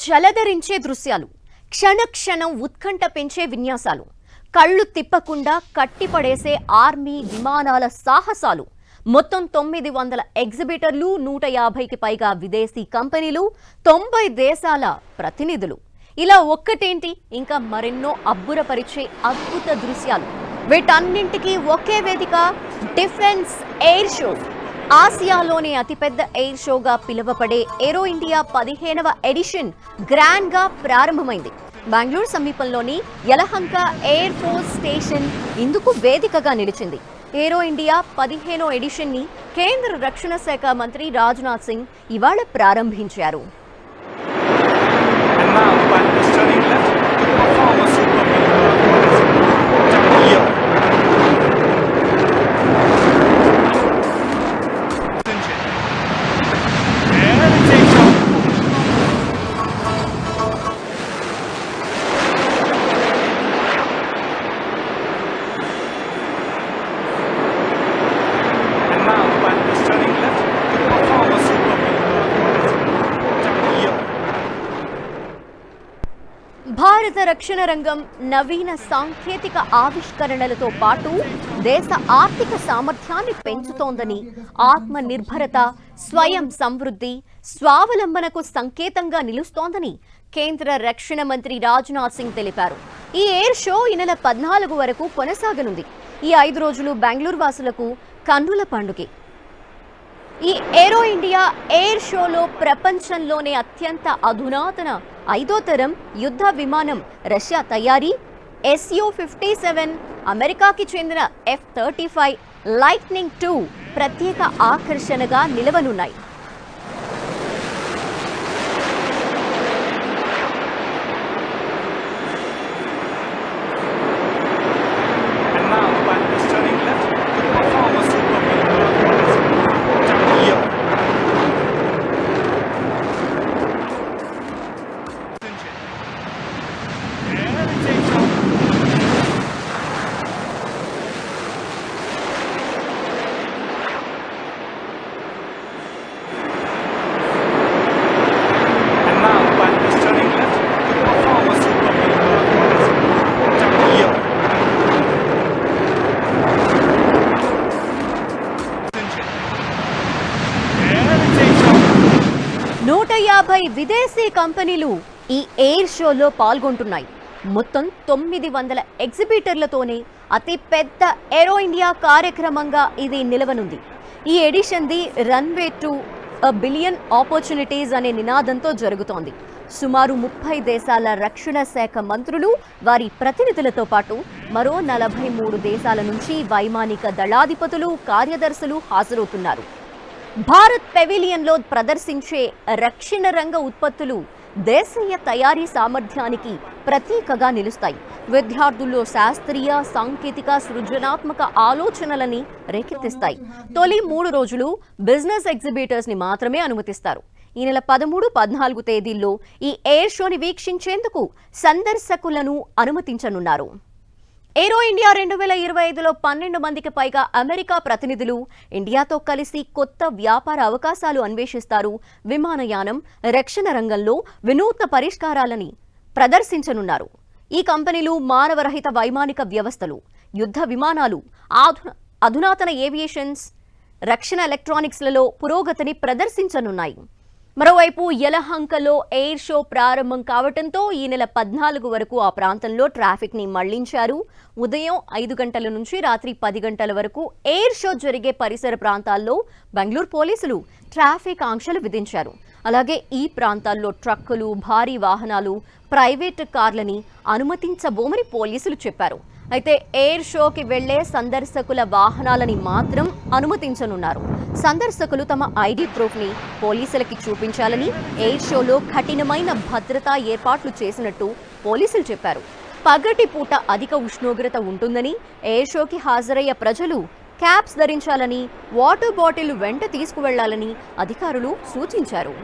జలధరించే దృశ్యాలు, క్షణక్షణం ఉత్కంఠ పెంచే విన్యాసాలు, కళ్ళు తిప్పకుండా కట్టిపడేసే ఆర్మీ విమానాల సాహసాలు, మొత్తం 900 ఎగ్జిబిటర్లు, 150కి పైగా విదేశీ కంపెనీలు, 90 దేశాల ప్రతినిధులు. ఇలా ఒక్కటేంటి, ఇంకా మరెన్నో అబ్బురపరిచే అద్భుత దృశ్యాలు. వీటన్నింటికి ఒకే వేదిక, డిఫెన్స్ ఎయిర్ షో. ఆసియాలోనే అతిపెద్ద ఎయిర్ షోగా పిలువబడే ఏరో ఇండియా 15వ ఎడిషన్ గ్రాండ్ గా ప్రారంభమైంది. బెంగళూరు సమీపంలోని యలహంక ఎయిర్ ఫోర్స్ స్టేషన్ ఇందుకు వేదికగా నిలిచింది. ఏరో ఇండియా 15వ ఎడిషన్ ని కేంద్ర రక్షణ శాఖ మంత్రి రాజ్నాథ్ సింగ్ ఇవాళ ప్రారంభించారు. భారత రక్షణ రంగం నవీన సాంకేతిక ఆవిష్కరణలతో పాటు దేశ ఆర్థిక సామర్థ్యాన్ని పెంచుతోందని, ఆత్మ నిర్భరత, స్వయం సమృద్ధి, స్వావలంబనకు సంకేతంగా నిలుస్తోందని కేంద్ర రక్షణ మంత్రి రాజ్నాథ్ సింగ్ తెలిపారు. ఈ ఎయిర్ షో ఈ నెల 14 వరకు కొనసాగనుంది. ఈ 5 రోజులు బెంగళూరు వాసులకు కన్నుల పండుగే. ఈ ఏరో ఇండియా ఎయిర్ షోలో ప్రపంచంలోనే అత్యంత అధునాతన 5వ తరం యుద్ధ విమానం రష్యా తయారీ Su-57, అమెరికాకి చెందిన F-35 లైట్నింగ్ II ప్రత్యేక ఆకర్షణగా నిలవనున్నాయి. నూట 150 విదేశీ కంపెనీలు ఈ ఎయిర్ షోలో పాల్గొంటున్నాయి. మొత్తం 900 ఎగ్జిబిటర్లతోనే అతి పెద్ద ఏరో ఇండియా కార్యక్రమంగా ఇది నిలవనుంది. ఈ edition the runway to a billion opportunities అనే నినాదంతో జరుగుతోంది. సుమారు 30 దేశాల రక్షణ శాఖ మంత్రులు, వారి ప్రతినిధులతో పాటు మరో 43 దేశాల నుంచి వైమానిక దళాధిపతులు, కార్యదర్శులు హాజరవుతున్నారు. భారత్ పెవిలియన్లో ప్రదర్శించే రక్షణ రంగ ఉత్పత్తులు దేశీయ తయారీ సామర్థ్యానికి ప్రతీకగా నిలుస్తాయి. విద్యార్థుల్లో శాస్త్రీయ, సాంకేతిక, సృజనాత్మక ఆలోచనలని రేకెత్తిస్తాయి. తొలి 3 రోజులు బిజినెస్ ఎగ్జిబిటర్స్ ని మాత్రమే అనుమతిస్తారు. ఈ నెల 13, 14 తేదీల్లో ఈ ఎయిర్ షోని వీక్షించేందుకు సందర్శకులను అనుమతించనున్నారు. ఏరో ఇండియా 2025లో 12 మందికి పైగా అమెరికా ప్రతినిధులు ఇండియాతో కలిసి కొత్త వ్యాపార అవకాశాలు అన్వేషిస్తారు. విమానయానం, రక్షణ రంగంలో వినూత్న పరిష్కారాలని ప్రదర్శించనున్నారు. ఈ కంపెనీలు మానవరహిత వైమానిక వ్యవస్థలు, యుద్ధ విమానాలు, అధునాతన ఏవియేషన్స్, రక్షణ ఎలక్ట్రానిక్స్లలో పురోగతిని ప్రదర్శించనున్నాయి. మరోవైపు యలహంకలో ఎయిర్ షో ప్రారంభం కావడంతో ఈ నెల 14 వరకు ఆ ప్రాంతంలో ట్రాఫిక్ ని మళ్లించారు. ఉదయం 5 గంటల నుంచి రాత్రి 10 గంటల వరకు ఎయిర్ షో జరిగే పరిసర ప్రాంతాల్లో బెంగళూరు పోలీసులు ట్రాఫిక్ ఆంక్షలు విధించారు. అలాగే ఈ ప్రాంతాల్లో ట్రక్కులు, భారీ వాహనాలు, ప్రైవేట్ కార్లని అనుమతించబోమని పోలీసులు చెప్పారు. అయితే ఎయిర్ షోకి వెళ్లే సందర్శకుల వాహనాలని మాత్రం అనుమతించనున్నారు. సందర్శకులు తమ ఐడి ప్రూఫ్ ని పోలీసులకి చూపించాలని, ఎయిర్ షోలో కఠినమైన భద్రతా ఏర్పాట్లు చేసినట్టు పోలీసులు చెప్పారు. పగటి పూట అధిక ఉష్ణోగ్రత ఉంటుందని, ఎయిర్ షోకి హాజరయ్యే ప్రజలు క్యాప్స్ ధరించాలని, వాటర్ బాటిల్ వెంట తీసుకువెళ్లాలని అధికారులు సూచించారు.